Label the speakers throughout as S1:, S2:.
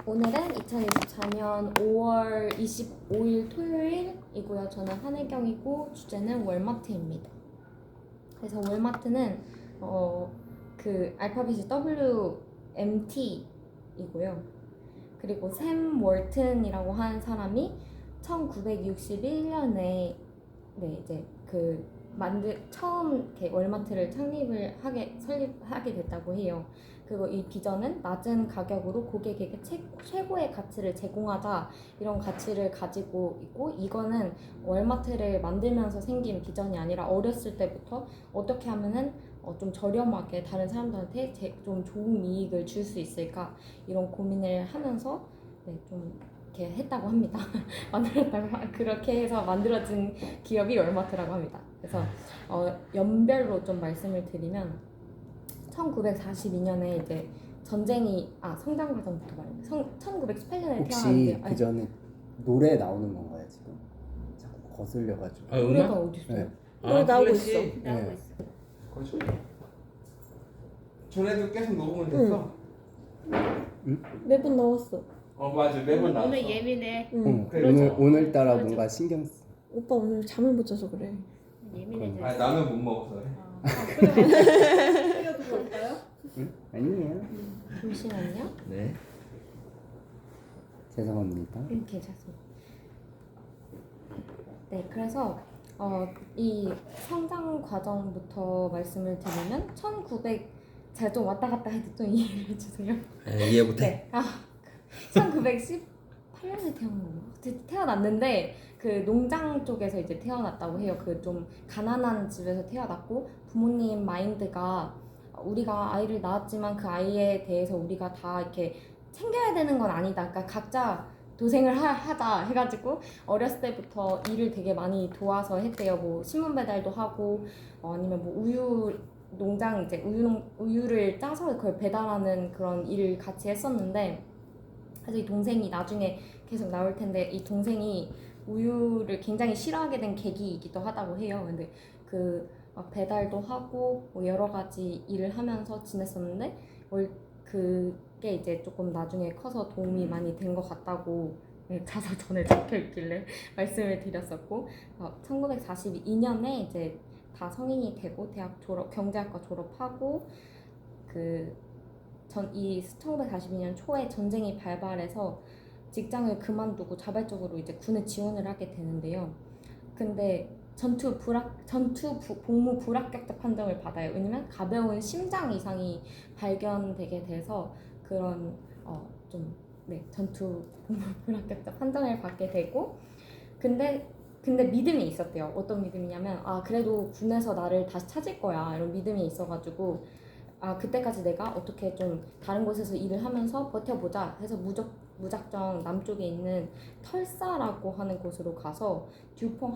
S1: 오늘은 2024년 5월 25일 토요일이고요. 저는 한혜경이고 주제는 월마트입니다. 그래서 월마트는 그 알파벳이 WMT이고요. 그리고 샘 월튼이라고 하는 사람이 1961년에 이제 처음 이렇게 월마트를 설립하게 됐다고 해요. 그리고 이 비전은 낮은 가격으로 고객에게 최고의 가치를 제공하자 이런 가치를 가지고 있고, 이거는 월마트를 만들면서 생긴 비전이 아니라 어렸을 때부터 어떻게 하면은 좀 저렴하게 다른 사람들한테 좀 좋은 이익을 줄 수 있을까 이런 고민을 하면서 좀 이렇게 했다고 합니다. 그렇게 해서 만들어진 기업이 월마트라고 합니다. 그래서 연별로 좀 말씀을 드리면 1942년에 이제 성장 과정부터 말해요. 1918년에
S2: 혹시
S1: 태어났는데
S2: 그 전에 노래 나오는 건가요 지금? 자꾸 거슬려가지고.
S1: 노래가 어디 있어요?
S2: 네.
S3: 노래 나오고
S4: 플래시.
S3: 있어.
S2: 네.
S4: 거죠. 전에도 계속 녹음을 했어.
S3: 매번 나왔어.
S4: 맞아, 매번 나왔어.
S5: 오늘 예민해.
S3: 응.
S4: 그래.
S2: 오늘따라
S5: 그러죠.
S2: 뭔가 신경 쓰.
S3: 오빠 오늘 잠을 못 자서 그래.
S5: 예민해져.
S4: 아니, 라면 못 먹어서 그래.
S5: 끓여두고 올까요?
S2: 아니에요.
S1: 잠시만요.
S4: 네.
S2: 죄송합니다.
S1: 괜찮습니다. 네, 그래서 이 성장 과정부터 말씀을 드리면 제가 좀 왔다 갔다 해도 좀 이해를 해주세요.
S4: 이해 못해.
S1: 네. 1918년에 태어난 건가? 태어났는데 그 농장 쪽에서 이제 태어났다고 해요. 그 좀 가난한 집에서 태어났고, 부모님 마인드가 우리가 아이를 낳았지만 그 아이에 대해서 우리가 다 이렇게 챙겨야 되는 건 아니다. 그러니까 각자 도생을 하자 해가지고 어렸을 때부터 일을 되게 많이 도와서 했대요. 뭐 신문 배달도 하고, 아니면 뭐 농장 이제 우유를 짜서 그걸 배달하는 그런 일을 같이 했었는데, 그래서 이 동생이 나중에 계속 나올 텐데, 이 동생이 우유를 굉장히 싫어하게 된 계기이기도 하다고 해요. 근데 배달도 하고 뭐 여러 가지 일을 하면서 지냈었는데, 그게 이제 조금 나중에 커서 도움이 많이 된 것 같다고 자서전에 적혀 있길래 말씀을 드렸었고, 1942년에 이제 다 성인이 되고 경제학과 졸업하고, 이 1942년 초에 전쟁이 발발해서 직장을 그만두고 자발적으로 이제 군에 지원을 하게 되는데요. 근데 복무 불합격자 판정을 받아요. 왜냐면 가벼운 심장 이상이 발견되게 돼서 그런 전투 복무 불합격자 판정을 받게 되고, 근데 믿음이 있었대요. 어떤 믿음이냐면, 그래도 군에서 나를 다시 찾을 거야 이런 믿음이 있어가지고, 그때까지 내가 어떻게 좀 다른 곳에서 일을 하면서 버텨보자 해서 무작정 남쪽에 있는 털사라고 하는 곳으로 가서 듀퐁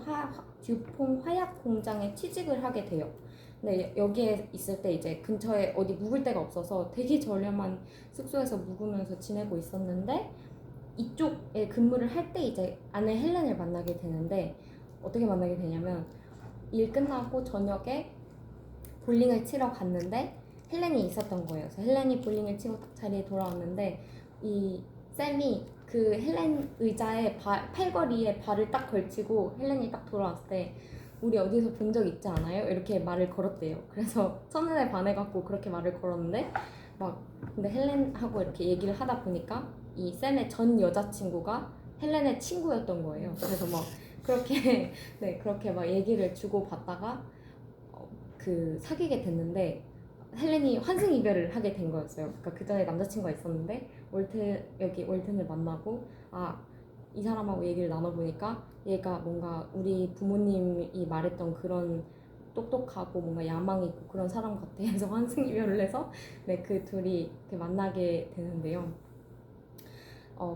S1: 화약 공장에 취직을 하게 돼요. 근데 여기에 있을 때 이제 근처에 어디 묵을 데가 없어서 되게 저렴한 숙소에서 묵으면서 지내고 있었는데, 이쪽에 근무를 할 때 이제 아내 헬렌을 만나게 되는데, 어떻게 만나게 되냐면, 일 끝나고 저녁에 볼링을 치러 갔는데 헬렌이 있었던 거예요. 그래서 헬렌이 볼링을 치고 자리에 돌아왔는데, 이 샘이 그 헬렌 의자에 팔걸이에 발을 딱 걸치고 헬렌이 딱 돌아왔을 때, 우리 어디서 본 적 있지 않아요? 이렇게 말을 걸었대요. 그래서 첫눈에 반해갖고 그렇게 말을 걸었는데, 근데 헬렌하고 이렇게 얘기를 하다 보니까 이 샘의 전 여자친구가 헬렌의 친구였던 거예요. 그래서 그렇게 그렇게 그렇게 얘기를 주고받다가 사귀게 됐는데, 헬렌이 환승 이별을 하게 된 거였어요. 그러니까 그 전에 남자친구가 있었는데 월튼을 만나고, 이 사람하고 얘기를 나눠보니까 얘가 뭔가 우리 부모님이 말했던 그런 똑똑하고 뭔가 야망 있고 그런 사람 같아 해서 환승 이별을 해서 그 둘이 이렇게 만나게 되는데요.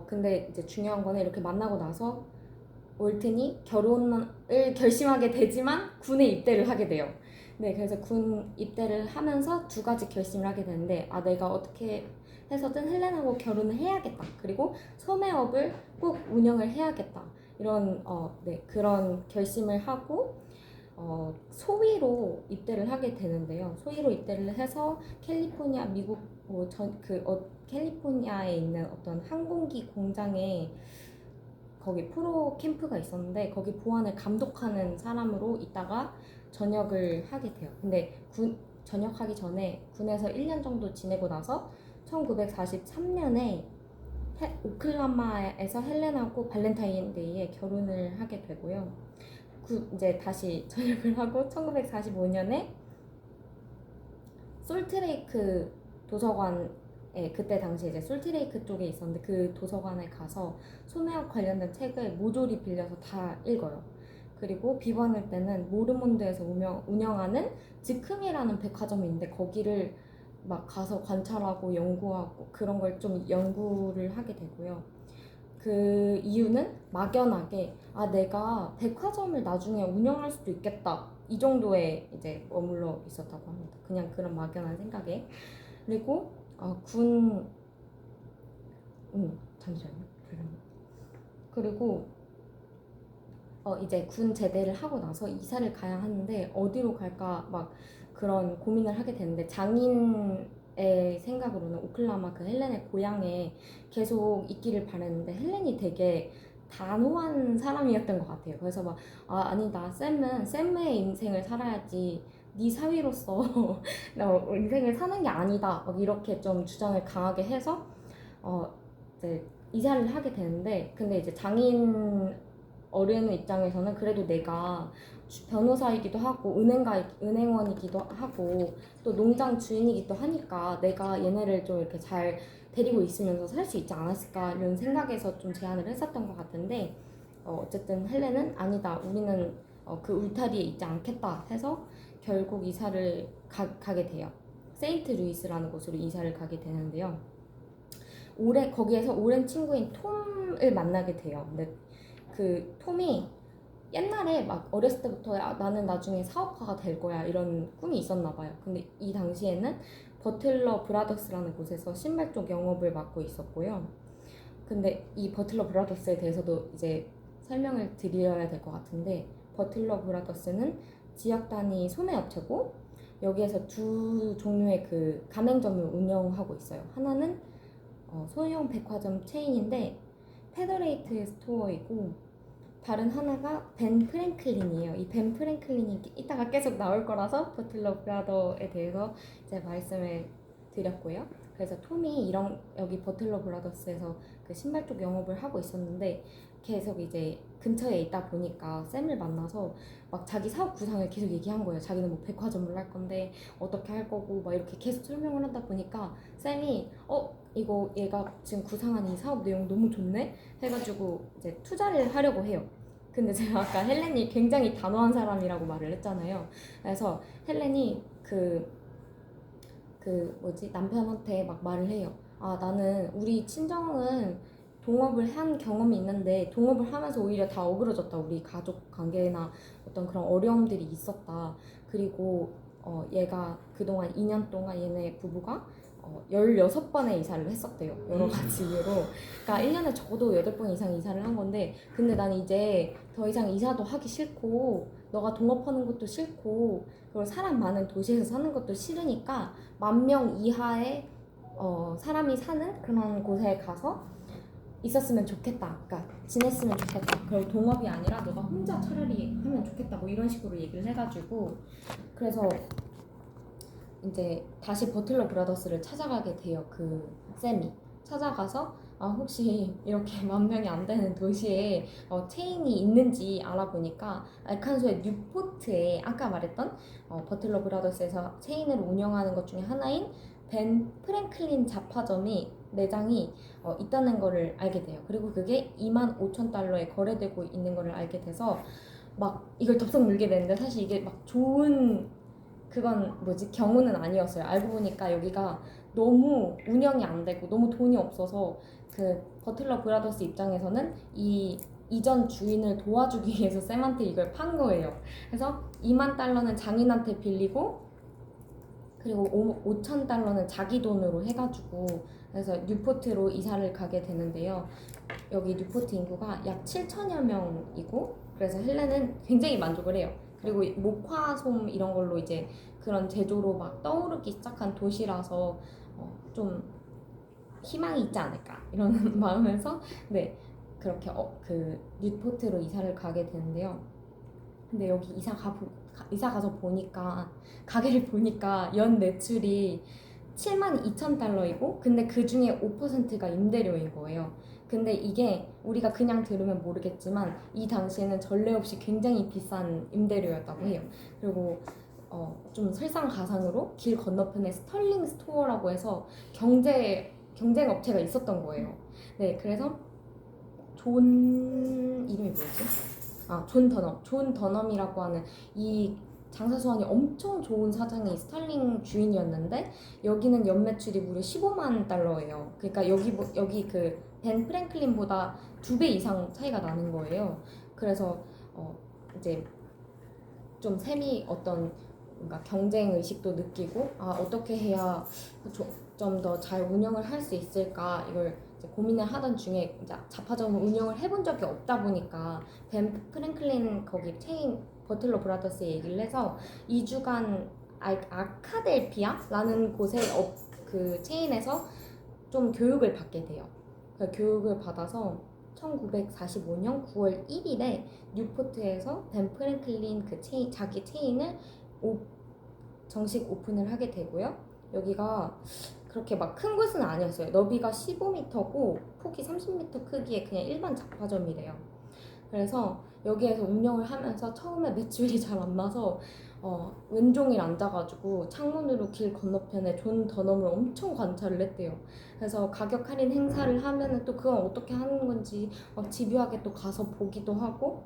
S1: 근데 이제 중요한 거는 이렇게 만나고 나서 월튼이 결혼을 결심하게 되지만 군에 입대를 하게 돼요. 그래서 군 입대를 하면서 두 가지 결심을 하게 되는데, 내가 어떻게 해서든 헬렌하고 결혼을 해야겠다. 그리고 소매업을 꼭 운영을 해야겠다. 이런 그런 결심을 하고, 소위로 입대를 하게 되는데요. 소위로 입대를 해서 캘리포니아 미국 캘리포니아에 있는 어떤 항공기 공장에 거기 프로 캠프가 있었는데 거기 보안을 감독하는 사람으로 있다가 전역을 하게 돼요. 근데 전역하기 전에 군에서 1년 정도 지내고 나서 1943년에 오클라호마에서 헬렌하고 발렌타인데이에 결혼을 하게 되고요. 이제 다시 전역을 하고 1945년에 솔트레이크 도서관에 그때 당시 이제 솔트레이크 쪽에 있었는데 그 도서관에 가서 소매학 관련된 책을 모조리 빌려서 다 읽어요. 그리고 비번을 때는 모르몬드에서 운영하는 지큼이라는 백화점이 있는데 거기를 막 가서 관찰하고 연구하고 그런 걸 좀 연구를 하게 되고요. 그 이유는 막연하게 내가 백화점을 나중에 운영할 수도 있겠다 이 정도에 이제 머물러 있었다고 합니다. 그냥 그런 막연한 생각에. 그리고 잠시만요. 그리고 이제 군 제대를 하고 나서 이사를 가야 하는데 어디로 갈까 막 그런 고민을 하게 되는데 장인의 생각으로는 오클라호마 그 헬렌의 고향에 계속 있기를 바랬는데 헬렌이 되게 단호한 사람이었던 것 같아요. 그래서 막 아니다, 샘은 샘의 인생을 살아야지, 네 사위로서 나 인생을 사는 게 아니다, 막 이렇게 좀 주장을 강하게 해서 이제 이사를 하게 되는데, 근데 이제 장인 어른 입장에서는 그래도 내가 변호사이기도 하고 은행원이기도 하고 또 농장 주인이기도 하니까 내가 얘네를 좀 이렇게 잘 데리고 있으면서 살 수 있지 않았을까 이런 생각에서 좀 제안을 했었던 것 같은데 어쨌든 헬렌은 아니다, 우리는 그 울타리에 있지 않겠다 해서 결국 이사를 가게 돼요. 세인트 루이스라는 곳으로 이사를 가게 되는데요. 거기에서 오랜 친구인 톰을 만나게 돼요. 근데 그 톰이 옛날에 막 어렸을 때부터 나는 나중에 사업가가 될 거야 이런 꿈이 있었나 봐요. 근데 이 당시에는 버틀러 브라더스라는 곳에서 신발 쪽 영업을 맡고 있었고요. 근데 이 버틀러 브라더스에 대해서도 이제 설명을 드려야 될 것 같은데, 버틀러 브라더스는 지역 단위 소매업체고 여기에서 두 종류의 그 가맹점을 운영하고 있어요. 하나는 소형 백화점 체인인데 페더레이트 스토어이고, 다른 하나가 벤 프랭클린이에요. 이 벤 프랭클린이 이따가 계속 나올 거라서 버틀러 브라더에 대해서 이제 말씀을 드렸고요. 그래서 톰이 여기 버틀러 브라더스에서 그 신발 쪽 영업을 하고 있었는데 계속 이제 근처에 있다 보니까 샘을 만나서 막 자기 사업 구상을 계속 얘기한 거예요. 자기는 뭐 백화점을 할 건데 어떻게 할 거고 막 이렇게 계속 설명을 하다 보니까 샘이 이거 얘가 지금 구상한 이 사업 내용 너무 좋네 해가지고 이제 투자를 하려고 해요. 근데 제가 아까 헬렌이 굉장히 단호한 사람이라고 말을 했잖아요. 그래서 헬렌이 남편한테 막 말을 해요. 나는 우리 친정은 동업을 한 경험이 있는데 동업을 하면서 오히려 다 어그러졌다. 우리 가족 관계나 어떤 그런 어려움들이 있었다. 그리고 얘가 그동안 2년 동안 얘네 부부가 16번의 이사를 했었대요. 여러 가지 이유로. 그러니까 1년에 적어도 8번 이상 이사를 한 건데, 근데 난 이제 더 이상 이사도 하기 싫고 너가 동업하는 것도 싫고 그리고 사람 많은 도시에서 사는 것도 싫으니까 10,000명 이하의 사람이 사는 그런 곳에 가서 있었으면 좋겠다. 그러니까 지냈으면 좋겠다. 그리고 동업이 아니라 너가 혼자 차라리 하면 좋겠다. 뭐 이런 식으로 얘기를 해가지고, 그래서 이제 다시 버틀러 브라더스를 찾아가게 돼요. 그 샘이 찾아가서 혹시 이렇게 10,000명이 안 되는 도시에 체인이 있는지 알아보니까 알칸소의 뉴포트에 아까 말했던 버틀러 브라더스에서 체인을 운영하는 것 중에 하나인 벤 프랭클린 잡화점이 매장이 있다는 거를 알게 돼요. 그리고 그게 25,000달러에 거래되고 있는 거를 알게 돼서 막 이걸 덥석 물게 되는데, 사실 이게 막 좋은 경우는 아니었어요. 알고 보니까 여기가 너무 운영이 안 되고 너무 돈이 없어서 그 버틀러 브라더스 입장에서는 이 이전 주인을 도와주기 위해서 샘한테 이걸 판 거예요. 그래서 20,000달러는 장인한테 빌리고 그리고 5,000달러는 자기 돈으로 해가지고, 그래서 뉴포트로 이사를 가게 되는데요. 여기 뉴포트 인구가 약 7,000여 명이고, 그래서 헬렌은 굉장히 만족을 해요. 그리고 목화솜 이런 걸로 이제 그런 제조로 막 떠오르기 시작한 도시라서 좀 희망이 있지 않을까 이런 마음에서 네 그렇게 그 뉴포트로 이사를 가게 되는데요. 근데 여기 이사 가서 보니까 가게를 보니까 연 매출이 72,000달러이고 근데 그 중에 5%가 임대료인 거예요. 근데 이게 우리가 그냥 들으면 모르겠지만 이 당시에는 전례 없이 굉장히 비싼 임대료였다고 해요. 그리고 좀 설상가상으로 길 건너편에 스털링 스토어라고 해서 경쟁 업체가 있었던 거예요. 네, 그래서 이름이 뭐였지? 존 더넘이라고 하는 이 장사 수완이 엄청 좋은 사장이 스털링 주인이었는데 여기는 연매출이 무려 15만 달러예요. 그러니까 여기 그 벤 프랭클린보다 2배 이상 차이가 나는 거예요. 그래서 이제 좀 어떤 뭔가 경쟁 의식도 느끼고 어떻게 해야 좀 더 잘 운영을 할 수 있을까 이걸 이제 고민을 하던 중에 이제 자파점을 운영을 해본 적이 없다 보니까 벤 프랭클린 거기 체인 버틀러 브라더스에 얘기를 해서 2주간 아카델피아라는 곳에 그 체인에서 좀 교육을 받게 돼요. 그 교육을 받아서 1945년 9월 1일에 뉴포트에서 벤 프랭클린 그 자기 체인을 정식 오픈을 하게 되고요. 여기가 그렇게 막 큰 곳은 아니었어요. 너비가 15m고 폭이 30m 크기의 그냥 일반 잡화점이래요. 그래서 여기에서 운영을 하면서 처음에 매출이 잘 안 나서 왼종일 앉아가지고 창문으로 길 건너편에 존 더넘을 엄청 관찰을 했대요. 그래서 가격 할인 행사를 하면은 또 그건 어떻게 하는 건지 막 집요하게 또 가서 보기도 하고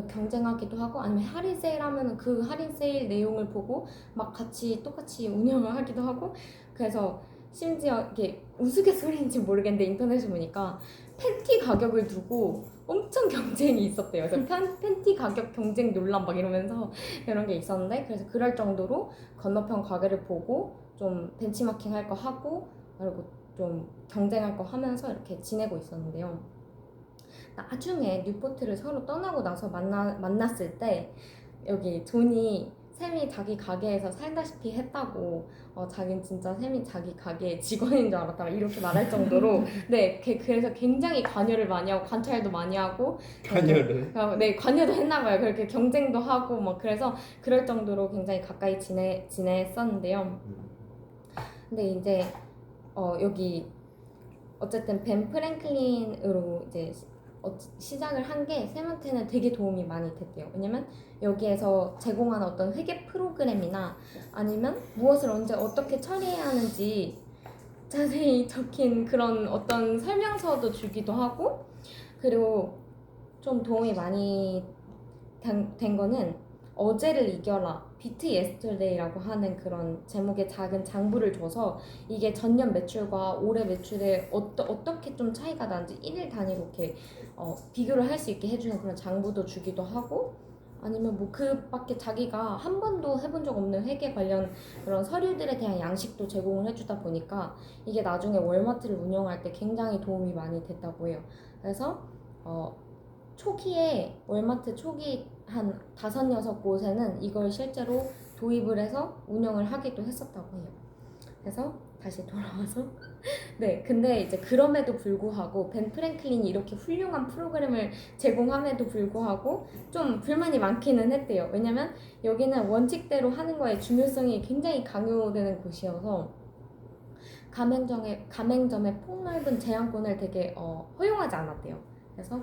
S1: 경쟁하기도 하고 아니면 할인 세일 하면은 그 할인 세일 내용을 보고 막 같이 똑같이 운영을 하기도 하고 그래서 심지어 이게 우스갯소리인지 모르겠는데 인터넷에 보니까 팬티 가격을 두고 엄청 경쟁이 있었대요. 그래서 팬티 가격 경쟁 논란 막 이러면서 이런 게 있었는데 그래서 그럴 정도로 건너편 가게를 보고 좀 벤치마킹 할 거 하고 그리고 좀 경쟁할 거 하면서 이렇게 지내고 있었는데요. 나중에 뉴포트를 서로 떠나고 나서 만났을 때 여기 존이 샘이 자기 가게에서 살다시피 했다고 자기는 진짜 샘이 자기 가게의 직원인 줄 알았다 이렇게 말할 정도로 네 그래서 굉장히 관여를 많이 하고 관찰도 많이 하고 네 관여도 했나 봐요. 그렇게 경쟁도 하고 막 그래서 그럴 정도로 굉장히 가까이 지냈었는데요. 근데 이제 여기 어쨌든 벤 프랭클린으로 이제 시작을 한 게 샘한테는 되게 도움이 많이 됐대요. 왜냐면 여기에서 제공하는 어떤 회계 프로그램이나 아니면 무엇을 언제 어떻게 처리해야 하는지 자세히 적힌 그런 어떤 설명서도 주기도 하고 그리고 좀 도움이 많이 된 거는 어제를 이겨라 비트 예스터데이라고 하는 그런 제목의 작은 장부를 줘서 이게 전년 매출과 올해 매출에 어떻게 좀 차이가 나는지 1일 단위로 이렇게 비교를 할 수 있게 해주는 그런 장부도 주기도 하고 아니면 뭐 그 밖에 자기가 한 번도 해본 적 없는 회계 관련 그런 서류들에 대한 양식도 제공을 해주다 보니까 이게 나중에 월마트를 운영할 때 굉장히 도움이 많이 됐다고 해요. 그래서 초기에 월마트 초기 한 5-6곳에는 이걸 실제로 도입을 해서 운영을 하기도 했었다고 해요. 그래서 다시 돌아와서 네 근데 이제 그럼에도 불구하고 벤 프랭클린이 이렇게 훌륭한 프로그램을 제공함에도 불구하고 좀 불만이 많기는 했대요. 왜냐면 여기는 원칙대로 하는 거에 중요성이 굉장히 강요되는 곳이어서 가맹점의 폭넓은 제한권을 되게 허용하지 않았대요. 그래서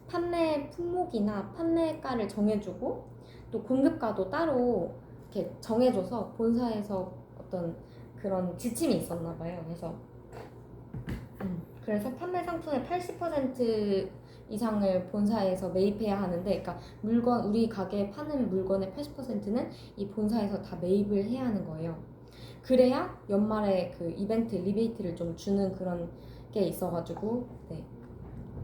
S1: 판매 품목이나 판매가를 정해주고 또 공급가도 따로 이렇게 정해줘서 본사에서 어떤 그런 지침이 있었나 봐요. 그래서 판매 상품의 80% 이상을 본사에서 매입해야 하는데, 그러니까 우리 가게에 파는 물건의 80%는 이 본사에서 다 매입을 해야 하는 거예요. 그래야 연말에 그 이벤트 리베이트를 좀 주는 그런 게 있어가지고 네.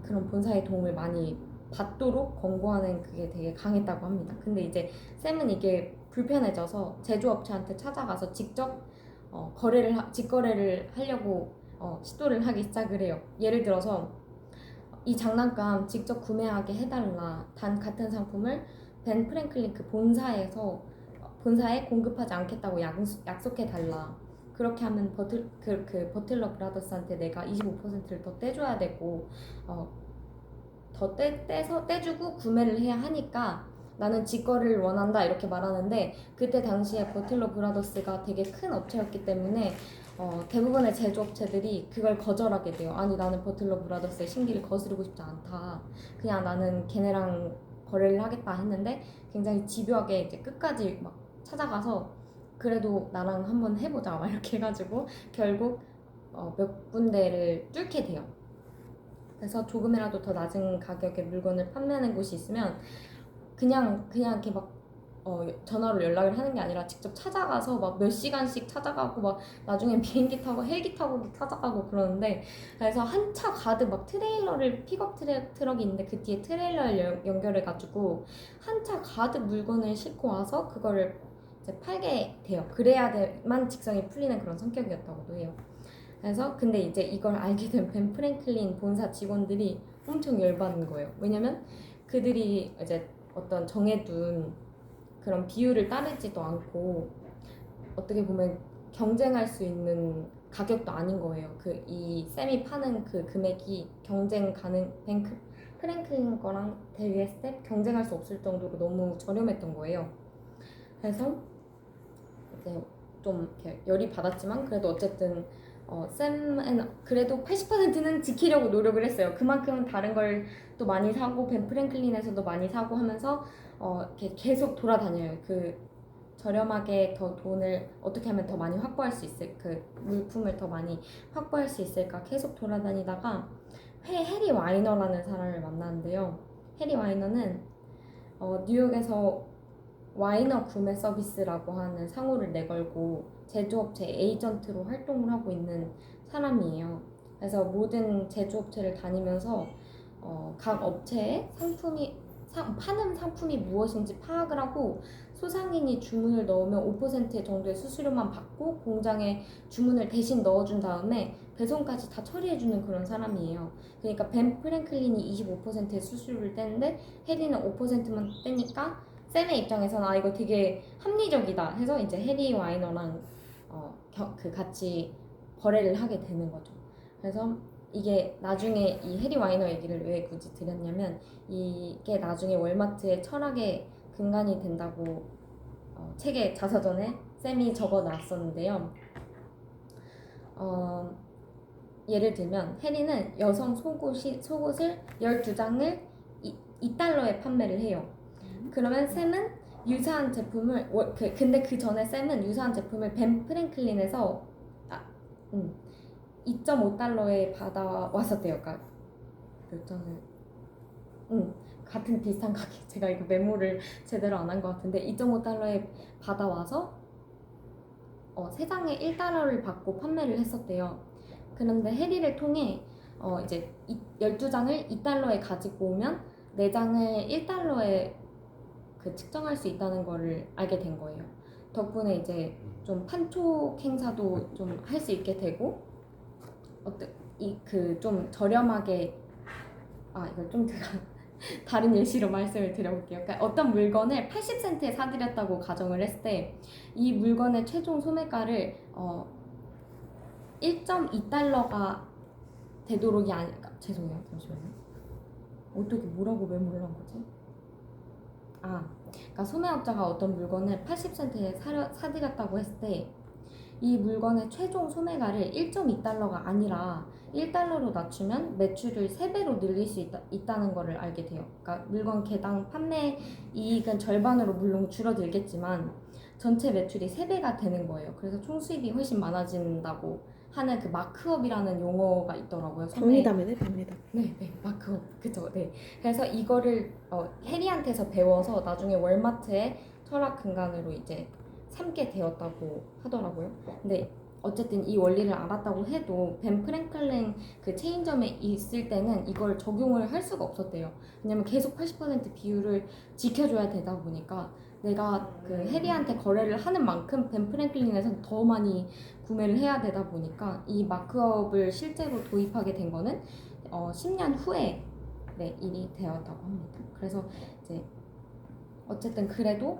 S1: 그런 본사의 도움을 많이 받도록 권고하는 그게 되게 강했다고 합니다. 근데 이제 샘은 이게 불편해져서 제조업체한테 찾아가서 직접 직거래를 하려고 시도를 하기 시작을 해요. 예를 들어서 이 장난감 직접 구매하게 해달라. 단 같은 상품을 벤 프랭클린 그 본사에 공급하지 않겠다고 약속해 달라. 그렇게 하면 그 버틀러 브라더스한테 내가 25%를 더 떼줘야 되고 더 떼주고 구매를 해야 하니까 나는 직거래를 원한다 이렇게 말하는데, 그때 당시에 버틀러 브라더스가 되게 큰 업체였기 때문에 대부분의 제조업체들이 그걸 거절하게 돼요. 아니 나는 버틀러 브라더스의 심기를 거스르고 싶지 않다. 그냥 나는 걔네랑 거래를 하겠다 했는데 굉장히 집요하게 이제 끝까지 막 찾아가서 그래도 나랑 한번 해보자 막 이렇게 해가지고 결국 몇 군데를 뚫게 돼요. 그래서 조금이라도 더 낮은 가격에 물건을 판매하는 곳이 있으면 그냥 이렇게 막 전화로 연락을 하는 게 아니라 직접 찾아가서 막 몇 시간씩 찾아가고 막 나중엔 비행기 타고 헬기 타고 찾아가고 그러는데, 그래서 한 차 가득 막 트레일러를 픽업 트럭이 있는데 그 뒤에 트레일러를 연결해가지고 한 차 가득 물건을 싣고 와서 그거를 이제 팔게 돼요. 그래야만 직성이 풀리는 그런 성격이었다고도 해요. 그래서 근데 이제 이걸 알게 된 벤 프랭클린 본사 직원들이 엄청 열받는 거예요. 왜냐면 그들이 이제 어떤 정해둔 그런 비율을 따르지도 않고 어떻게 보면 경쟁할 수 있는 가격도 아닌 거예요. 이 쌤이 파는 그 금액이 경쟁 가능, 벤 프랭클린 거랑 대비했을 때 경쟁할 수 없을 정도로 너무 저렴했던 거예요. 그래서 이제 좀 이렇게 열이 받았지만 그래도 어쨌든 샘은 그래도 80%는 지키려고 노력을 했어요. 그만큼 다른 걸 또 많이 사고 벤 프랭클린에서도 많이 사고 하면서 이렇게 계속 돌아다녀요. 그 저렴하게 더 돈을 어떻게 하면 더 많이 확보할 수 있을, 그 물품을 더 많이 확보할 수 있을까 계속 돌아다니다가 해리 와이너라는 사람을 만났는데요. 해리 와이너는 뉴욕에서 와이너 구매 서비스라고 하는 상호를 내걸고 제조업체 에이전트로 활동을 하고 있는 사람이에요. 그래서 모든 제조업체를 다니면서 각 업체의 파는 상품이 무엇인지 파악을 하고 소상인이 주문을 넣으면 5% 정도의 수수료만 받고 공장에 주문을 대신 넣어준 다음에 배송까지 다 처리해주는 그런 사람이에요. 그러니까 벤 프랭클린이 25%의 수수료를 떼는데 해리는 5%만 떼니까 샘의 입장에서는 이거 되게 합리적이다 해서 이제 해리 와이너랑 같이 거래를 하게 되는 거죠. 그래서 이게 나중에 이 해리 와이너 얘기를 왜 굳이 드렸냐면 이게 나중에 월마트의 철학의 근간이 된다고 책의 자서전에 샘이 적어 놨었는데요. 예를 들면 해리는 여성 속옷을 12장을 2달러에 판매를 해요. 그러면 샘은 유사한 제품을 근데 그 전에 샘은 유사한 제품을 벤 프랭클린에서 2.5달러에 받아왔었대요. 그러니까 몇 장을 같은 비슷한 가격, 제가 이거 메모를 제대로 안 한 것 같은데 2.5달러에 받아와서 3장에 1달러를 받고 판매를 했었대요. 그런데 해리를 통해 이제 12장을 2달러에 가지고 오면 4장을 1달러에 측정할 수 있다는 거를 알게 된 거예요. 덕분에 이제 좀 판촉 행사도 좀 할 수 있게 되고 좀 저렴하게 이걸 좀 제가 다른 예시로 말씀을 드려볼게요. 그러니까 어떤 물건을 80센트에 사드렸다고 가정을 했을 때 이 물건의 최종 소매가를 1.2달러가 되도록이 죄송해요. 잠시만요. 어떻게 뭐라고 메모를 한 거지? 그러니까 소매업자가 어떤 물건을 80센트에 사드렸다고 했을 때 이 물건의 최종 소매가를 1.2달러가 아니라 1달러로 낮추면 매출을 3배로 늘릴 수 있다는 것을 알게 돼요. 그러니까 물건 개당 판매 이익은 절반으로 물론 줄어들겠지만 전체 매출이 3배가 되는 거예요. 그래서 총 수입이 훨씬 많아진다고 하는 그 마크업이라는 용어가 있더라고요.
S3: 박리담이네, 박리담.
S1: 네, 마크업, 그쵸, 네. 그래서 이거를 해리한테서 배워서 나중에 월마트의 철학 근간으로 이제 삼게 되었다고 하더라고요. 근데 어쨌든 이 원리를 알았다고 해도 벤 프랭클린 그 체인점에 있을 때는 이걸 적용을 할 수가 없었대요. 왜냐면 계속 80% 비율을 지켜줘야 되다 보니까 내가 그 해리한테 거래를 하는 만큼 벤 프랭클린에서 더 많이 구매를 해야 되다 보니까 이 마크업을 실제로 도입하게 된 거는 10년 후에 일이 되었다고 합니다. 그래서 이제 어쨌든 그래도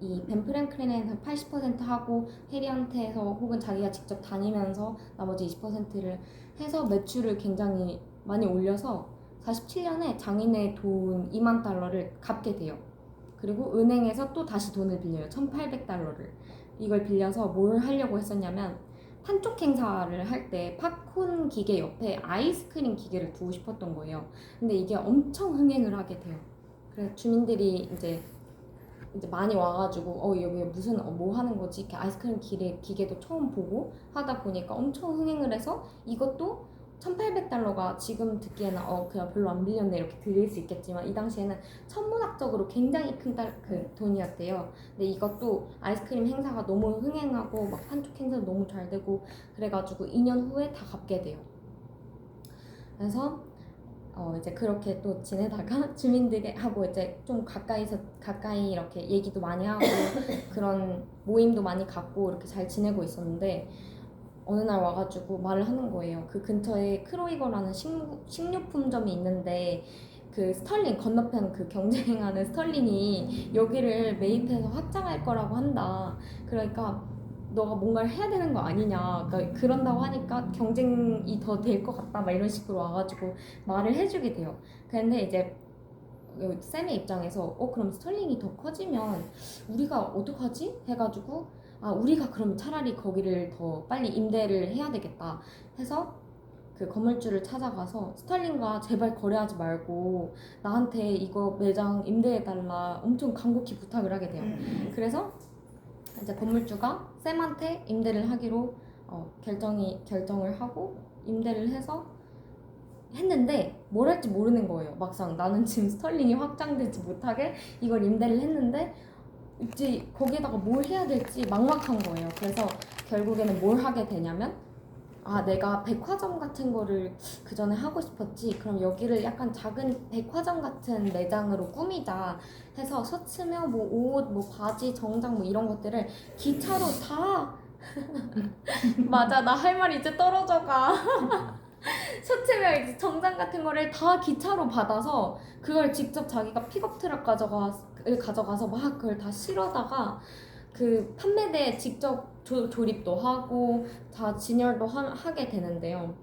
S1: 이 벤 프랭클린은 한 80% 하고 해리한테서 혹은 자기가 직접 다니면서 나머지 20%를 해서 매출을 굉장히 많이 올려서 47년에 장인의 돈 2만 달러를 갚게 돼요. 그리고 은행에서 또 다시 돈을 빌려요. 1,800달러를. 이걸 빌려서 뭘 하려고 했었냐면 판촉 행사를 할 때 팝콘 기계 옆에 아이스크림 기계를 두고 싶었던 거예요. 근데 이게 엄청 흥행을 하게 돼요. 그래서 주민들이 이제 많이 와가지고 여기 무슨 뭐 하는 거지? 이렇게 아이스크림 기계도 처음 보고 하다 보니까 엄청 흥행을 해서 이것도 1,800달러가 지금 듣기에는 그냥 별로 안 빌렸네 이렇게 들릴 수 있겠지만 이 당시에는 천문학적으로 굉장히 큰 돈이었대요. 근데 이것도 아이스크림 행사가 너무 흥행하고 막 판촉 행사도 너무 잘 되고 그래가지고 2년 후에 다 갚게 돼요. 그래서 이제 그렇게 또 지내다가 주민들하고 이제 좀 가까이 이렇게 얘기도 많이 하고 그런 모임도 많이 갖고 이렇게 잘 지내고 있었는데 어느 날 와가지고 말을 하는 거예요. 그 근처에 크로이거라는 식료품점이 있는데 그 스털링 건너편 그 경쟁하는 스털링이 여기를 매입해서 확장할 거라고 한다. 그러니까 너가 뭔가를 해야 되는 거 아니냐. 그러니까 그런다고 하니까 경쟁이 더 될 것 같다. 막 이런 식으로 와가지고 말을 해주게 돼요. 근데 이제 쌤의 입장에서 그럼 스털링이 더 커지면 우리가 어떡하지? 해가지고 우리가 그럼 차라리 거기를 더 빨리 임대를 해야 되겠다 해서 그 건물주를 찾아가서 스털링과 제발 거래하지 말고 나한테 이거 매장 임대해달라 엄청 간곡히 부탁을 하게 돼요. 그래서 이제 건물주가 쌤한테 임대를 하기로 결정을 하고 임대를 해서 했는데 뭘 할지 모르는 거예요. 막상 나는 지금 스털링이 확장되지 못하게 이걸 임대를 했는데 이제 거기에다가 뭘 해야 될지 막막한 거예요. 그래서 결국에는 뭘 하게 되냐면 내가 백화점 같은 거를 그 전에 하고 싶었지. 그럼 여기를 약간 작은 백화점 같은 매장으로 꾸미자 해서 셔츠며 뭐 옷, 뭐 바지, 정장 뭐 이런 것들을 기차로 다 맞아, 나 할 말 이제 떨어져가. 셔츠며 이제 정장 같은 거를 다 기차로 받아서 그걸 직접 자기가 픽업 트럭 가져가서 막 그걸 다 실어다가 그 판매대에 직접 조립도 하고 다 진열도 하게 되는데요.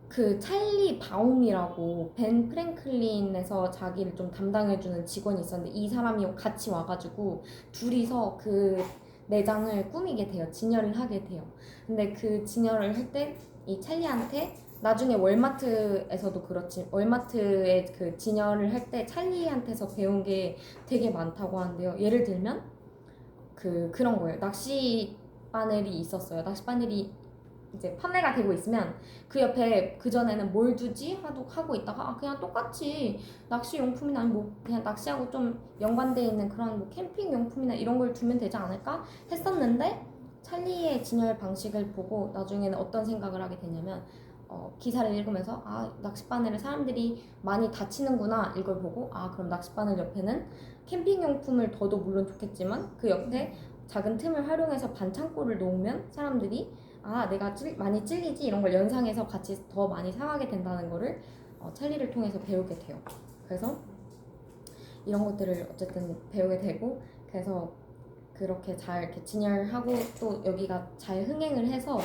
S1: 그 찰리 바움이라고 벤 프랭클린에서 자기를 좀 담당해주는 직원이 있었는데 이 사람이 같이 와가지고 둘이서 그 매장을 꾸미게 돼요. 진열을 하게 돼요. 근데 그 진열을 할 때 이 찰리한테 나중에 월마트에서도 그렇지 월마트에 그 진열을 할 때 찰리한테서 배운 게 되게 많다고 하는데요. 예를 들면 그런 거예요. 낚시 바늘이 있었어요. 낚시 바늘이 이제 판매가 되고 있으면 그 옆에 그 전에는 뭘 주지 하고 있다가 그냥 똑같이 낚시 용품이나 뭐 그냥 낚시하고 좀 연관돼 있는 그런 뭐 캠핑 용품이나 이런 걸 주면 되지 않을까 했었는데 찰리의 진열 방식을 보고 나중에는 어떤 생각을 하게 되냐면 기사를 읽으면서 낚싯바늘을 사람들이 많이 다치는구나 이걸 보고 그럼 낚싯바늘 옆에는 캠핑용품을 둬도 물론 좋겠지만 그 옆에 작은 틈을 활용해서 반창고를 놓으면 사람들이 내가 많이 찔리지 이런 걸 연상해서 같이 더 많이 사가게 된다는 거를 찰리를 통해서 배우게 돼요. 그래서 이런 것들을 어쨌든 배우게 되고 그래서 그렇게 잘 이렇게 진열하고 또 여기가 잘 흥행을 해서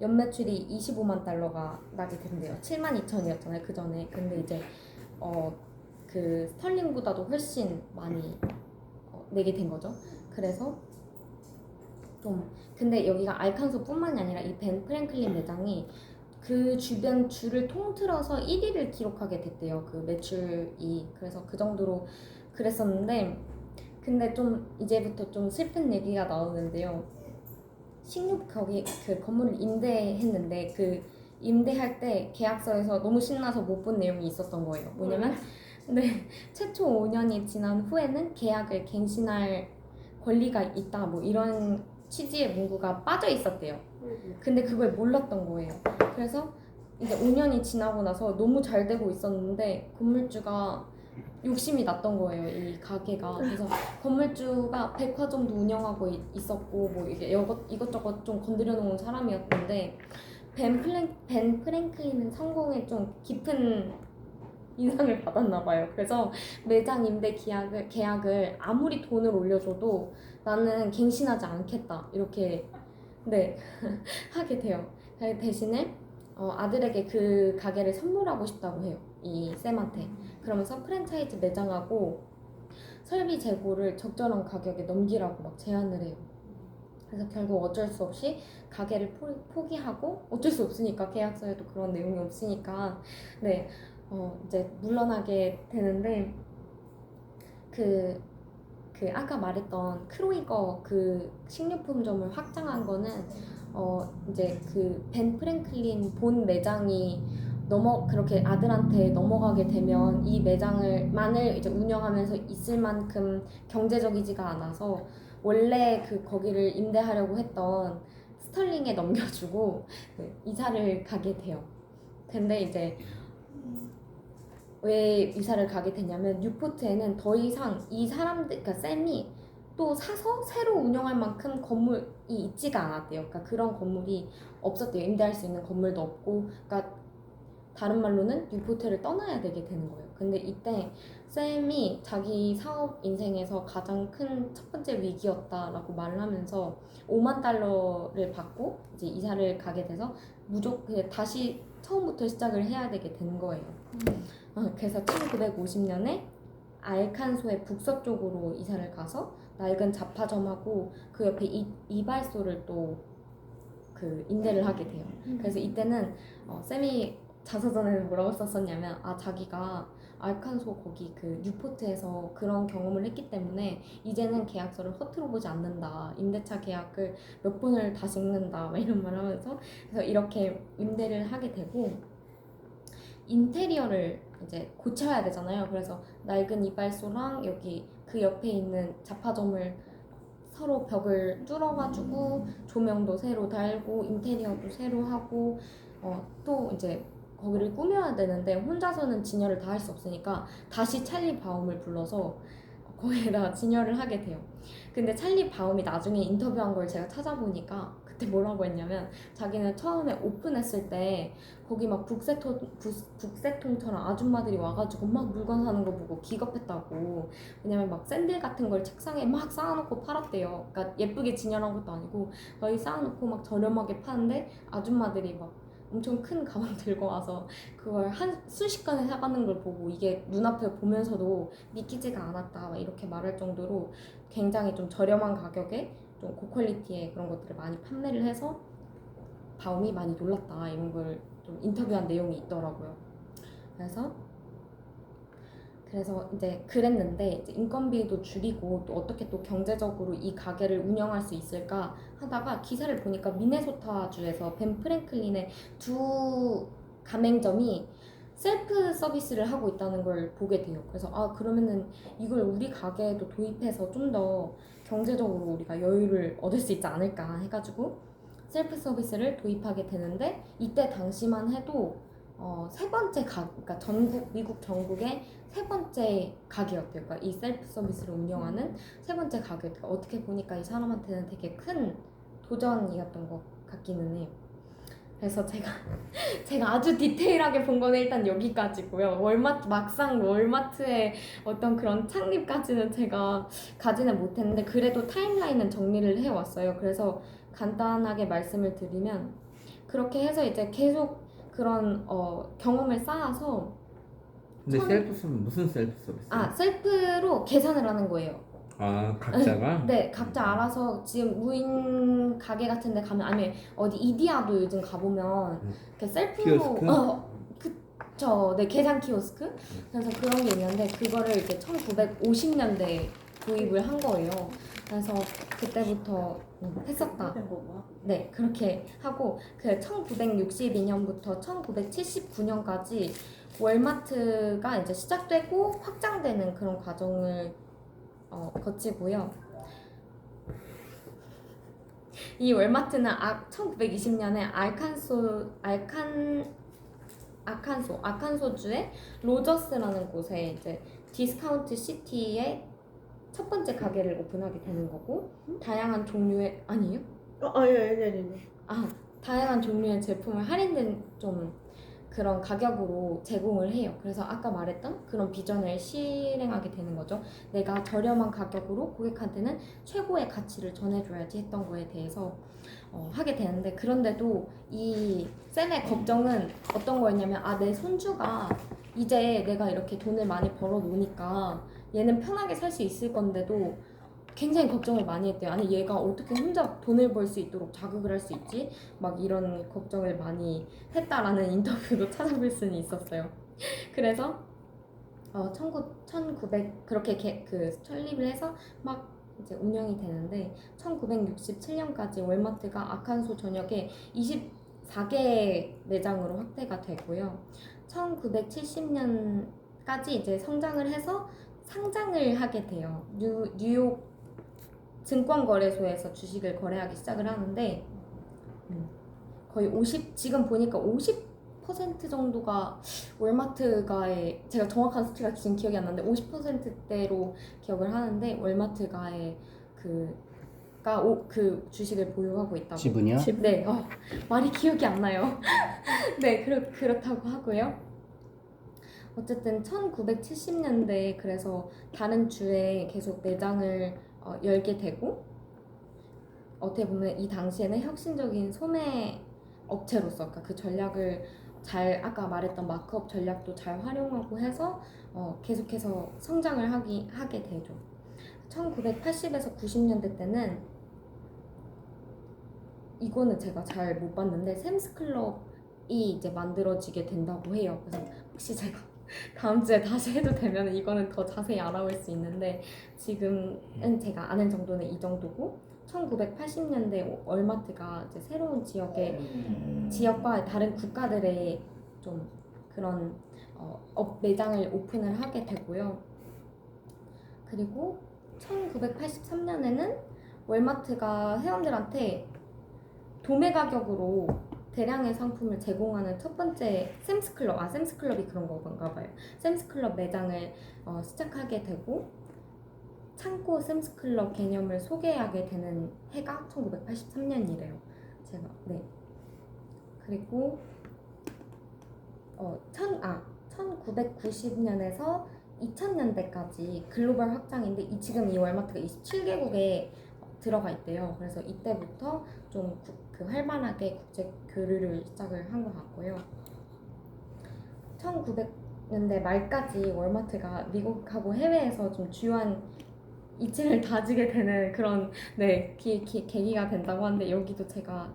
S1: 연매출이 25만 달러가 나게 된대요. 72,000이었잖아요 그 전에. 근데 이제 그 스털링보다도 훨씬 많이 내게 된 거죠. 그래서 좀 근데 여기가 알칸소뿐만이 아니라 이 벤 프랭클린 매장이 그 주변 주를 통틀어서 1위를 기록하게 됐대요. 그 매출이. 그래서 그 정도로 그랬었는데 근데 좀 이제부터 좀 슬픈 얘기가 나오는데요. 거기 그 건물을 임대했는데 그 임대할 때 계약서에서 너무 신나서 못 본 내용이 있었던 거예요. 뭐냐면 최초 5년이 지난 후에는 계약을 갱신할 권리가 있다 뭐 이런 취지의 문구가 빠져 있었대요. 근데 그걸 몰랐던 거예요. 그래서 이제 5년이 지나고 나서 너무 잘 되고 있었는데 건물주가 욕심이 났던 거예요, 이 가게가. 그래서 건물주가 백화점도 운영하고 있었고 뭐 이게 이것저것 좀 건드려 놓은 사람이었는데 벤 프랭클린은 성공에 좀 깊은 인상을 받았나 봐요. 그래서 매장 임대 계약을 아무리 돈을 올려줘도 나는 갱신하지 않겠다 이렇게 네 하게 돼요. 대신에 아들에게 그 가게를 선물하고 싶다고 해요. 이 쌤한테. 그러면서 프랜차이즈 매장하고 설비 재고를 적절한 가격에 넘기라고 막 제안을 해요. 그래서 결국 어쩔 수 없이 가게를 포기하고 어쩔 수 없으니까 계약서에도 그런 내용이 없으니까 네 이제 물러나게 되는데 그 아까 말했던 크로이거 그 식료품점을 확장한 거는 이제 그 벤 프랭클린 본 매장이 그렇게 아들한테 넘어가게 되면 이 매장을만을 이제 운영하면서 있을 만큼 경제적이지가 않아서 원래 거기를 임대하려고 했던 스털링에 넘겨주고 네, 이사를 가게 돼요. 근데 이제 왜 이사를 가게 되냐면 뉴포트에는 더 이상 이 사람들, 그러니까 쌤이 또 사서 새로 운영할 만큼 건물이 있지가 않았대요. 그러니까 그런 건물이 없었대요. 임대할 수 있는 건물도 없고, 그러니까 다른 말로는 뉴포트를 떠나야 되게 되는 거예요. 근데 이때 쌤이 자기 사업 인생에서 가장 큰 첫 번째 위기였다라고 말을 하면서 5만 달러를 받고 이제 이사를 가게 돼서 무조건 다시 처음부터 시작을 해야 되게 된 거예요. 그래서 1950년에 알칸소의 북서쪽으로 이사를 가서 낡은 잡화점하고 그 옆에 이발소를 또 임대를 하게 돼요. 그래서 이때는 쌤이 자서전에는 뭐라고 썼었냐면 자기가 알칸소 거기 뉴포트에서 그런 경험을 했기 때문에 이제는 계약서를 허투루 보지 않는다. 임대차 계약을 몇 번을 다시 읽는다. 막 이런 말 하면서 그래서 이렇게 임대를 하게 되고 인테리어를 이제 고쳐야 되잖아요. 그래서 낡은 이발소랑 여기 그 옆에 있는 잡화점을 서로 벽을 뚫어가지고 조명도 새로 달고 인테리어도 새로 하고 또 이제 거기를 꾸며야 되는데 혼자서는 진열을 다 할 수 없으니까 다시 찰리 바움을 불러서 거기에다 진열을 하게 돼요. 근데 찰리 바움이 나중에 인터뷰한 걸 제가 찾아보니까 그때 뭐라고 했냐면 자기는 처음에 오픈했을 때 거기 막 북새통처럼 아줌마들이 와가지고 막 물건 사는 거 보고 기겁했다고. 왜냐면 막 샌들 같은 걸 책상에 막 쌓아놓고 팔았대요. 그러니까 예쁘게 진열한 것도 아니고 거의 쌓아놓고 막 저렴하게 파는데 아줌마들이 막 엄청 큰 가방 들고 와서 그걸 수십 건을 사가는 걸 보고 이게 눈앞에 보면서도 믿기지가 않았다 막 이렇게 말할 정도로 굉장히 좀 저렴한 가격에 좀 고퀄리티의 그런 것들을 많이 판매를 해서 바움이 많이 놀랐다 이런 걸 좀 인터뷰한 내용이 있더라고요. 그래서 이제 그랬는데 이제 인건비도 줄이고 또 어떻게 또 경제적으로 이 가게를 운영할 수 있을까 하다가 기사를 보니까 미네소타주에서 벤 프랭클린의 두 가맹점이 셀프 서비스를 하고 있다는 걸 보게 돼요. 그래서 그러면은 이걸 우리 가게에도 도입해서 좀 더 경제적으로 우리가 여유를 얻을 수 있지 않을까 해가지고 셀프 서비스를 도입하게 되는데 이때 당시만 해도 세 번째 그러니까 미국 전국의 세 번째 가게였대요. 그러니까 이 셀프 서비스를 운영하는 세 번째 가게였대요. 어떻게 보니까 이 사람한테는 되게 큰 도전이었던 것 같기는 해요. 그래서 제가 아주 디테일하게 본 거는 일단 여기까지고요. 막상 월마트의 어떤 그런 창립까지는 제가 가지는 못했는데 그래도 타임라인은 정리를 해왔어요. 그래서 간단하게 말씀을 드리면 그렇게 해서 이제 계속 그런 경험을 쌓아서
S4: 근데 셀프는 무슨 셀프 서비스?
S1: 셀프로 계산을 하는 거예요.
S4: 각자가?
S1: 네, 각자 알아서 지금 무인 가게 같은 데 가면 아니면 어디 이디야도 요즘 가보면 이렇게 셀프로
S4: 키오스크?
S1: 그쵸. 네, 계산 키오스크? 그래서 그런 게 있는데 그거를 이제 1950년대에 도입을 한 거예요. 그래서 그때부터 했었다. 네, 그렇게 하고 1962년부터 1979년까지 월마트가 이제 시작되고 확장되는 그런 과정을 거치고요. 이 월마트는 1920년에 아칸소주의 로저스라는 곳에 이제 디스카운트 시티에 첫 번째 가게를 오픈하게 되는 거고 다양한 종류의 아니에요?
S3: 아니.
S1: 다양한 종류의 제품을 할인된 좀 그런 가격으로 제공을 해요. 그래서 아까 말했던 그런 비전을 실행하게 되는 거죠. 내가 저렴한 가격으로 고객한테는 최고의 가치를 전해줘야지 했던 거에 대해서 하게 되는데, 그런데도 이 쌤의 걱정은 어떤 거였냐면, 내 손주가 이제 내가 이렇게 돈을 많이 벌어 놓으니까 얘는 편하게 살 수 있을 건데도 굉장히 걱정을 많이 했대요. 아니 얘가 어떻게 혼자 돈을 벌 수 있도록 자극을 할 수 있지? 막 이런 걱정을 많이 했다라는 인터뷰도 찾아볼 수는 있었어요. 그래서 1900 그렇게 설립을 해서 막 이제 운영이 되는데, 1967년까지 월마트가 아칸소 전역에 24개 매장으로 확대가 되고요. 1970년까지 이제 성장을 해서 상장을 하게 돼요. 뉴욕 증권거래소에서 주식을 거래하기 시작을 하는데, 거의 지금 보니까 50% 정도가 월마트가의, 제가 정확한 수치가 지금 기억이 안 나는데 50%대로 기억을 하는데, 월마트가의 그 주식을 보유하고 있다고.
S2: 지분이요?
S1: 네, 말이 기억이 안 나요. 네, 그렇다고 하고요. 어쨌든 1970년대에 그래서 다른 주에 계속 매장을 열게 되고, 어떻게 보면 이 당시에는 혁신적인 소매 업체로서, 그러니까 그 전략을 잘, 아까 말했던 마크업 전략도 잘 활용하고 해서 계속해서 성장을 하게 되죠. 1980에서 90년대 때는, 이거는 제가 잘 못 봤는데 샘스클럽이 이제 만들어지게 된다고 해요. 그래서 혹시 제가 다음 주에 다시 해도 되면 이거는 더 자세히 알아볼 수 있는데, 지금은 제가 아는 정도는 이 정도고, 1980년대 월마트가 이제 새로운 지역과 다른 국가들의 좀 그런 매장을 오픈을 하게 되고요. 그리고 1983년에는 월마트가 회원들한테 도매 가격으로 대량의 상품을 제공하는 첫 번째 샘스클럽이 그런 건가 봐요. 샘스클럽 매장을 시작하게 되고, 창고 샘스클럽 개념을 소개하게 되는 해가 1983년이래요. 네. 그리고 1990년에서 2000년대까지 글로벌 확장인데, 지금 이 월마트가 27개국에 들어가 있대요. 그래서 이때부터 좀 활발하게 국제 교류를 시작을 한 것 같고요. 1900년대 말까지 월마트가 미국하고 해외에서 좀 주요한 이치를 다지게 되는 그런 계기가 된다고 하는데, 여기도 제가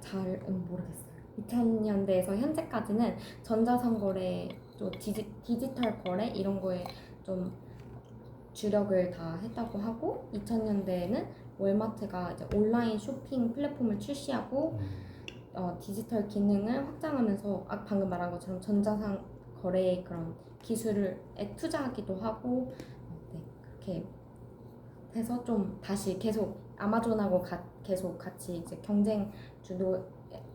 S1: 잘 모르겠어요. 2000년대에서 현재까지는 전자상거래, 또 디지털 거래 이런 거에 좀 주력을 다 했다고 하고, 2000년대에는 월마트가 이제 온라인 쇼핑 플랫폼을 출시하고 디지털 기능을 확장하면서 방금 말한 것처럼 전자상 거래의 그런 기술에 투자하기도 하고, 그렇게 해서 좀 다시 계속 아마존하고 계속 같이 이제 경쟁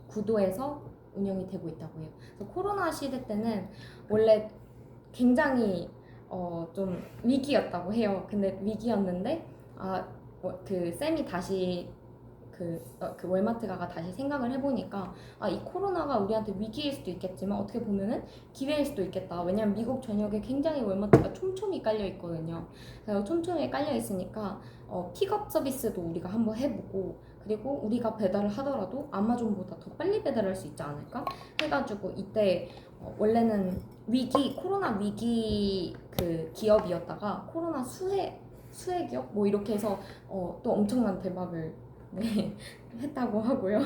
S1: 구도에서 운영이 되고 있다고 해요. 그래서 코로나 시대 때는 원래 굉장히 좀 위기였다고 해요. 근데 위기였는데 쌤이 다시 그 월마트가 다시 생각을 해보니까, 이 코로나가 우리한테 위기일 수도 있겠지만 어떻게 보면은 기회일 수도 있겠다. 왜냐면 미국 전역에 굉장히 월마트가 촘촘히 깔려 있거든요. 그래서 촘촘히 깔려 있으니까 픽업 서비스도 우리가 한번 해보고, 그리고 우리가 배달을 하더라도 아마존보다 더 빨리 배달할 수 있지 않을까 해가지고, 이때 원래는 코로나 위기 그 기업이었다가 코로나 수혜 기업 뭐 이렇게 해서 또 엄청난 대박을 했다고 하고요.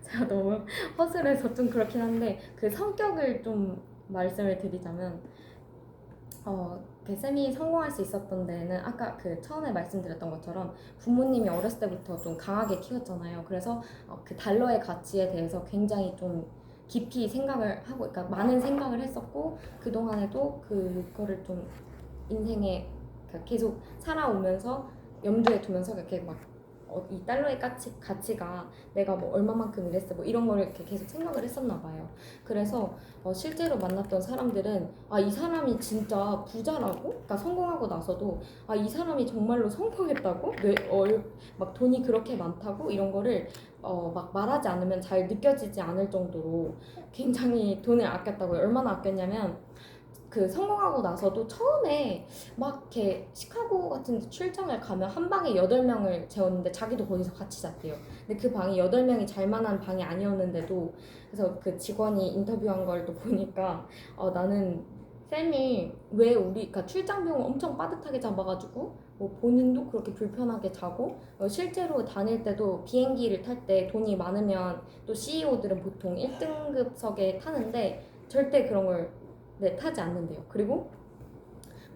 S1: 제가 너무 허술해서 좀 그렇긴 한데, 그 성격을 좀 말씀을 드리자면, 쌤이 성공할 수 있었던 데는 아까 처음에 말씀드렸던 것처럼 부모님이 어렸을 때부터 좀 강하게 키웠잖아요. 그래서 그 달러의 가치에 대해서 굉장히 좀 깊이 생각을 하고, 그러니까 많은 생각을 했었고, 그동안에도 그거를 좀 인생에 계속 살아오면서 염두에 두면서 이렇게 막 이 달러의 가치가 내가 뭐 얼마만큼 이랬어 뭐 이런 거를 이렇게 계속 생각을 했었나 봐요. 그래서 실제로 만났던 사람들은 이 사람이 진짜 부자라고, 그러니까 성공하고 나서도 이 사람이 정말로 성공했다고, 막 돈이 그렇게 많다고 이런 거를 막 말하지 않으면 잘 느껴지지 않을 정도로 굉장히 돈을 아꼈다고요. 얼마나 아꼈냐면 그 성공하고 나서도 처음에 막 이렇게 시카고 같은 데 출장을 가면 한 방에 8명을 재웠는데 자기도 거기서 같이 잤대요. 근데 그 방이 8명이 잘 만한 방이 아니었는데도, 그래서 그 직원이 인터뷰한 걸 또 보니까 나는 쌤이 왜 그러니까 출장 비용을 엄청 빠듯하게 잡아가지고 뭐 본인도 그렇게 불편하게 자고 실제로 다닐 때도 비행기를 탈 때 돈이 많으면 또 CEO들은 보통 1등급석에 타는데 절대 그런 걸 타지 않는데요. 그리고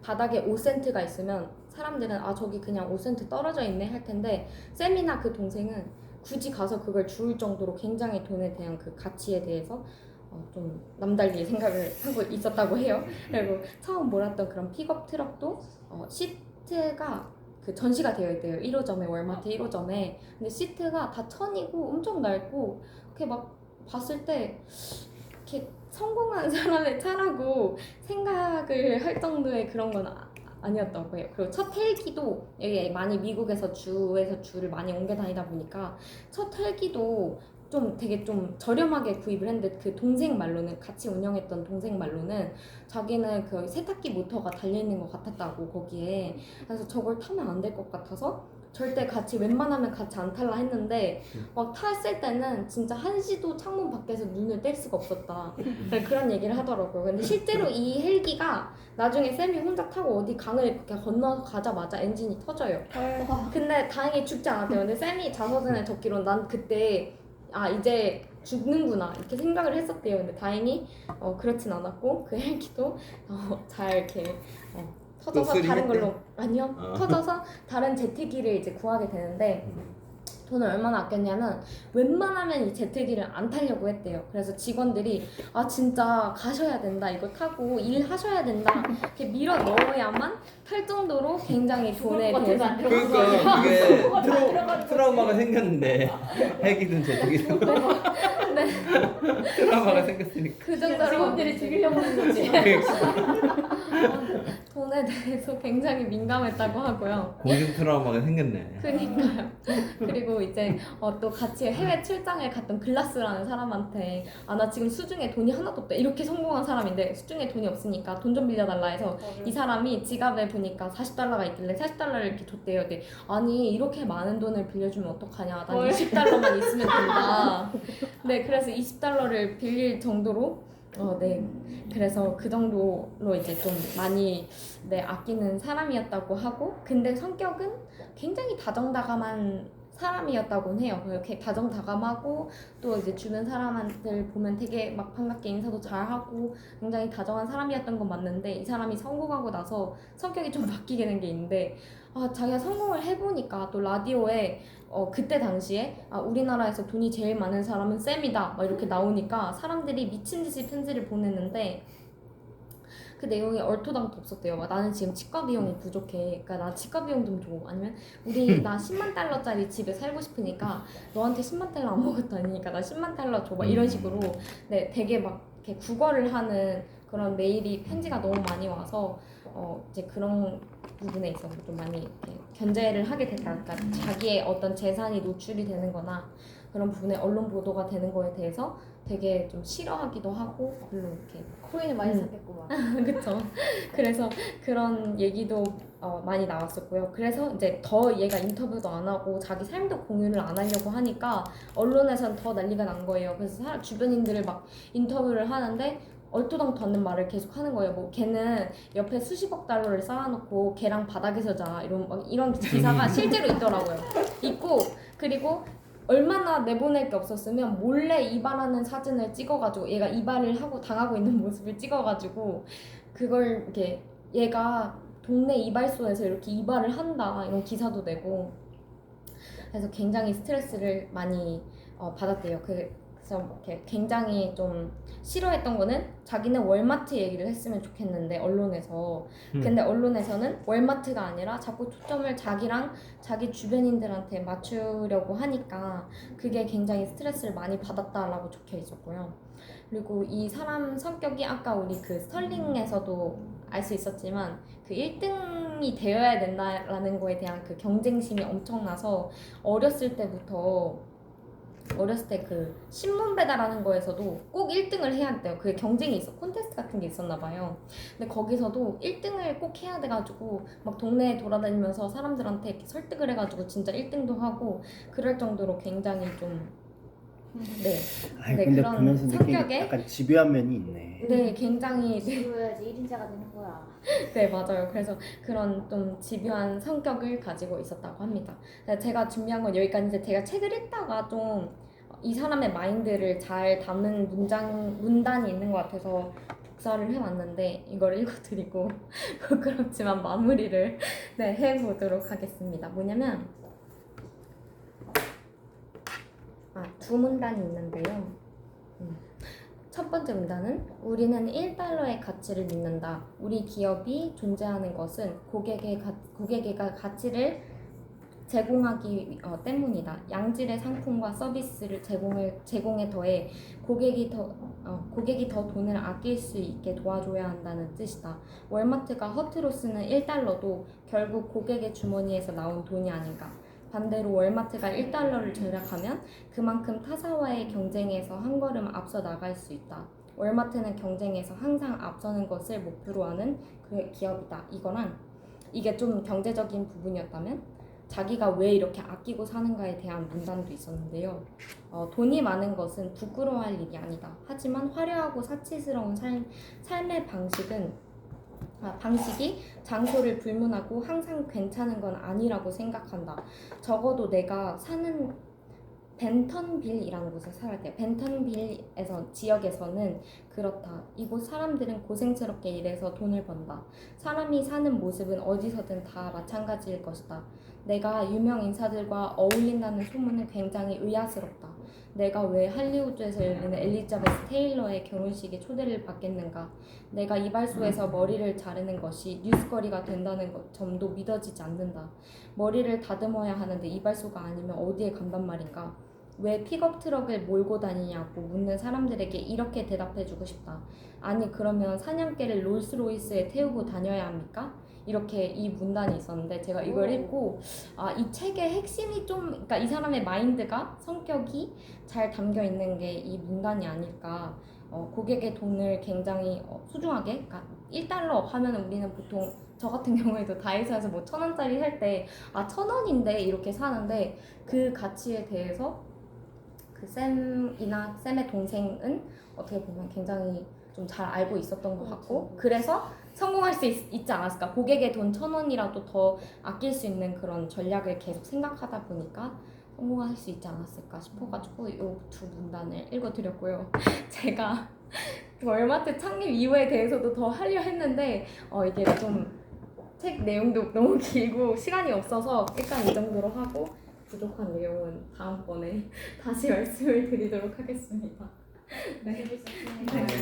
S1: 바닥에 5센트가 있으면 사람들은 저기 그냥 5센트 떨어져 있네 할 텐데, 쌤이나 그 동생은 굳이 가서 그걸 주울 정도로 굉장히 돈에 대한 그 가치에 대해서 좀 남달리 생각을 하고 있었다고 해요. 그리고 처음 몰았던 그런 픽업 트럭도 시트가 그 전시가 되어 있대요. 1호점에, 월마트 1호점에. 근데 시트가 다 천이고 엄청 낡고, 이렇게 막 봤을 때 이렇게 성공한 사람의 차라고 생각을 할 정도의 그런 건 아니었다고 해요. 그리고 첫 헬기도, 이게 많이 미국에서 주를 많이 옮겨 다니다 보니까 첫 헬기도 되게 좀 저렴하게 구입을 했는데, 그 동생 말로는, 같이 운영했던 동생 말로는 자기는 그 세탁기 모터가 달려있는 것 같았다고 거기에. 그래서 저걸 타면 안 될 것 같아서 절대 웬만하면 같이 안 탈라 했는데 막 탔을 때는 진짜 한시도 창문 밖에서 눈을 뗄 수가 없었다, 그런 얘기를 하더라고요. 근데 실제로 이 헬기가 나중에 쌤이 혼자 타고 어디 강을 이렇게 건너서 가자마자 엔진이 터져요. 근데 다행히 죽지 않았대요. 근데 쌤이 자서전에 적기로는 난 그때 이제 죽는구나 이렇게 생각을 했었대요. 근데 다행히 그렇진 않았고, 그 헬기도 잘 이렇게 터져서 다른 걸로, 아니요, 터져서 다른 제트기를 이제 구하게 되는데, 돈을 얼마나 아꼈냐면 웬만하면 이 제트기를 안 타려고 했대요. 그래서 직원들이 진짜 가셔야 된다, 이거 타고 일하셔야 된다 이렇게 밀어 넣어야만 탈 정도로 굉장히 돈에 대해서
S4: 그러니까 그게 트라우마가 생겼는데 헬기든 제트기든
S1: 네.
S4: 트라우마가 생겼으니까.
S1: 그 정도로
S5: 직원들이 죽이려고 하는 거지.
S1: 돈에 대해서 굉장히 민감했다고 하고요.
S4: 공중 트라우마가 생겼네.
S1: 그니까요. 그리고 이제 또 같이 해외 출장을 갔던 글라스라는 사람한테 나 지금 수중에 돈이 하나도 없다, 이렇게 성공한 사람인데 수중에 돈이 없으니까 돈 좀 빌려달라 해서 이 사람이 지갑에 보니까 40달러가 있길래 40달러를 이렇게 줬대요. 근데 아니 이렇게 많은 돈을 빌려주면 어떡하냐, 난 20달러만 있으면 된다. 네, 그래서 20달러를 빌릴 정도로 네, 그래서 그 정도로 이제 좀 많이 아끼는 사람이었다고 하고, 근데 성격은 굉장히 다정다감한 사람이었다고는 해요. 그렇게 다정다감하고 또 이제 주변 사람들 보면 되게 막 반갑게 인사도 잘하고 굉장히 다정한 사람이었던 건 맞는데, 이 사람이 성공하고 나서 성격이 좀 바뀌게 된 게 있는데, 자기가 성공을 해보니까 또 라디오에 그때 당시에 우리나라에서 돈이 제일 많은 사람은 쌤이다 막 이렇게 나오니까 사람들이 미친듯이 편지를 보냈는데, 그 내용이 얼토당토 없었대요. 나는 지금 치과 비용이 부족해, 그러니까 나 치과 비용 좀 줘, 아니면 나 10만 달러짜리 집에 살고 싶으니까 너한테 10만 달러 안 먹었다니까 나 10만 달러 줘, 막 이런 식으로 되게 막 이렇게 구걸을 하는 그런 메일이, 편지가 너무 많이 와서 이제 그런 부분에 있어서 좀 많이 이렇게 견제를 하게 됐다. 그러니까 자기의 어떤 재산이 노출이 되는 거나 그런 부분에 언론 보도가 되는 거에 대해서 되게 좀 싫어하기도 하고, 별로 이렇게
S5: 코인을 많이 샀겠구만.
S1: 그쵸. 그래서 그런 얘기도 많이 나왔었고요. 그래서 이제 더 얘가 인터뷰도 안 하고 자기 삶도 공유를 안 하려고 하니까 언론에선 더 난리가 난 거예요. 그래서 주변인들을 막 인터뷰를 하는데 얼토당토 않는 말을 계속 하는 거예요. 뭐 걔는 옆에 수십억 달러를 쌓아놓고 걔랑 바닥에서 자, 이런 기사가 실제로 있더라고요. 있고, 그리고 얼마나 내보낼 게 없었으면 몰래 이발하는 사진을 찍어가지고 얘가 이발을 하고 당하고 있는 모습을 찍어가지고 그걸 이렇게 얘가 동네 이발소에서 이렇게 이발을 한다, 이런 기사도 내고, 그래서 굉장히 스트레스를 많이 받았대요. 그 그래서 이렇게 굉장히 좀 싫어했던 거는 자기는 월마트 얘기를 했으면 좋겠는데 언론에서 근데 언론에서는 월마트가 아니라 자꾸 초점을 자기랑 자기 주변인들한테 맞추려고 하니까 그게 굉장히 스트레스를 많이 받았다라고 적혀 있었고요. 그리고 이 사람 성격이 아까 우리 그 스털링에서도 알 수 있었지만 그 1등이 되어야 된다라는 거에 대한 그 경쟁심이 엄청나서 어렸을 때 그 신문 배달하는 거에서도 꼭 1등을 해야 돼요. 그게 경쟁이 있어, 콘테스트 같은 게 있었나 봐요. 근데 거기서도 1등을 꼭 해야 돼가지고 막 동네에 돌아다니면서 사람들한테 이렇게 설득을 해가지고 진짜 1등도 하고 그럴 정도로 굉장히 좀 네,
S2: 아니
S1: 네,
S2: 근데
S1: 그런
S2: 보면서 느끼는
S1: 성격에
S2: 약간 집요한 면이 있네.
S1: 네, 굉장히
S5: 지루해야지 1인자가 되는 거야.
S1: 네, 맞아요. 그래서 그런 좀 집요한 성격을 가지고 있었다고 합니다. 제가 준비한 건 여기까지인데 제가 책을 읽다가 좀 이 사람의 마인드를 잘 담는 문단이 있는 것 같아서 복사를 해왔는데 이걸 읽어드리고 부끄럽지만 마무리를 네, 해보도록 하겠습니다. 뭐냐면 두 문단이 있는데요. 첫 번째 문단은 우리는 1달러의 가치를 믿는다. 우리 기업이 존재하는 것은 고객에게 가치를 제공하기 때문이다. 양질의 상품과 서비스를 제공에 더해 고객이 더 돈을 아낄 수 있게 도와줘야 한다는 뜻이다. 월마트가 허투루 쓰는 1달러도 결국 고객의 주머니에서 나온 돈이 아닌가. 반대로 월마트가 1달러를 절약하면 그만큼 타사와의 경쟁에서 한 걸음 앞서 나갈 수 있다. 월마트는 경쟁에서 항상 앞서는 것을 목표로 하는 그 기업이다. 이게 좀 경제적인 부분이었다면 자기가 왜 이렇게 아끼고 사는가에 대한 문단도 있었는데요. 돈이 많은 것은 부끄러워할 일이 아니다. 하지만 화려하고 사치스러운 삶의 방식이 장소를 불문하고 항상 괜찮은 건 아니라고 생각한다. 적어도 내가 사는 벤턴빌이라는 곳에 살아야 돼요. 벤턴빌에서 지역에서는 그렇다. 이곳 사람들은 고생스럽게 일해서 돈을 번다. 사람이 사는 모습은 어디서든 다 마찬가지일 것이다. 내가 유명 인사들과 어울린다는 소문은 굉장히 의아스럽다. 내가 왜 할리우드에서 열리는 엘리자베스 테일러의 결혼식에 초대를 받겠는가? 내가 이발소에서 머리를 자르는 것이 뉴스거리가 된다는 점도 믿어지지 않는다. 머리를 다듬어야 하는데 이발소가 아니면 어디에 간단 말인가? 왜 픽업 트럭을 몰고 다니냐고 묻는 사람들에게 이렇게 대답해주고 싶다. 아니 그러면 사냥개를 롤스로이스에 태우고 다녀야 합니까? 이렇게 이 문단이 있었는데 제가 이걸 읽고 이 책의 핵심이 좀 그러니까 이 사람의 마인드가 성격이 잘 담겨 있는 게 이 문단이 아닐까. 고객의 돈을 굉장히 소중하게 그러니까 1달러 하면 우리는 보통 저 같은 경우에도 다이소에서 뭐 1,000원짜리 살 때 1,000원인데 이렇게 사는데 그 가치에 대해서 그 샘의 동생은 어떻게 보면 굉장히 좀 잘 알고 있었던 것 같고 그래서 성공할 수 있지 않았을까. 고객의 돈 1,000원이라도 더 아낄 수 있는 그런 전략을 계속 생각하다 보니까 성공할 수 있지 않았을까 싶어가지고 이 두 문단을 읽어드렸고요. 제가 월마트 창립 이유에 대해서도 더 하려 했는데 이게 좀 책 내용도 너무 길고 시간이 없어서 일단 이 정도로 하고 부족한 내용은 다음번에 다시 말씀을 드리도록 하겠습니다. 네.
S5: 재밌었습니다.